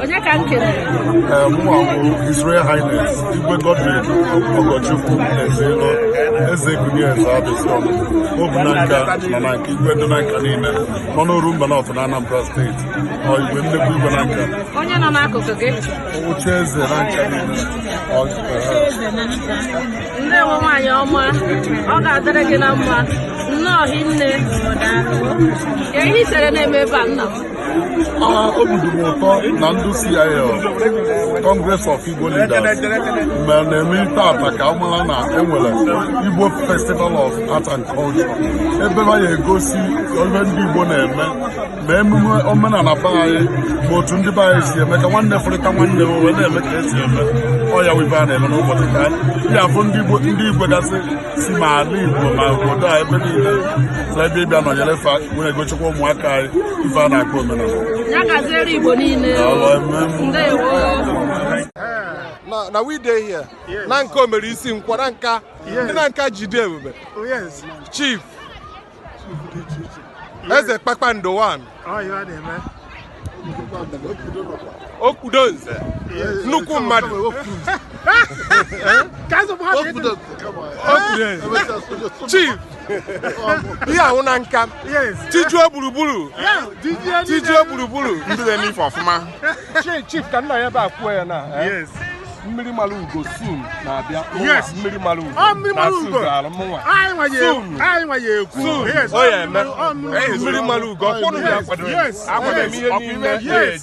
Onye ka nkele? His Royal Highness Igwe Godwin Ogochukwu Eze Gunieze Abịsọm Obunanka nọ na nke Igwe dị na nka niile nọ n'oru mba North na Anambra steeti Igwe nnekwu Igwe na nka onye nọ n'akụkụ gị oche eze na nka niile ndewo nwaanyị ọma ọ ga-adịrị gị na mma nnọọ hinne ka ihe isere na-eme ebe a nna m obi dị m ụtọ na ndị CIL Congress of Igbo Leaders mgbe na-eme tata ka amara na enwere Igbo Festival of Art and Culture ebe ha ya egosi ebe ndị Igbo na-eme ma emume omenala be anyị ma otu ndị be anyị si eme ka nwanne fụrịta nwanne wee na-eme ka esi eme ọya wibe a na-eme n'ụbọchị ka ya bụ ndị Igwe gasị si ma ala Igbo ma obodo a ebe niile na ebe ịbịa nọnyere fa nwere egochikwa ụmụaka anyị ife a na-akpọ omenala ya gaziere Igbo niile ndewo na we dey here na nka omere isi nkwa na nka ndị na nka jide ebube Chief Eze Kpakpando 1 Okudo Nze nnukwu mmadụ Chief ihe ahụ na nka tijuo gburugburu ndị na-eme ọfụma Chief ka nna ya ebe akwụọ ya na mmiri mara ugo soon na-abịa mmiri mara ugo o ya eme mmiri mara ugo ọkwụrụ ya akwado ihe niile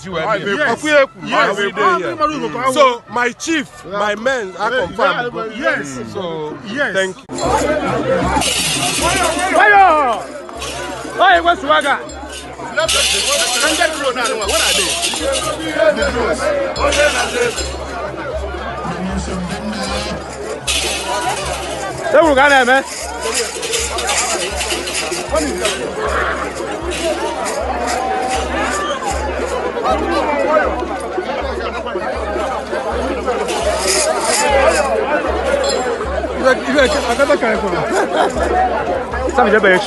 so my chief my men are confirmed so thank you what's Waga? Đâu cái này mẹ? Sao mình đã về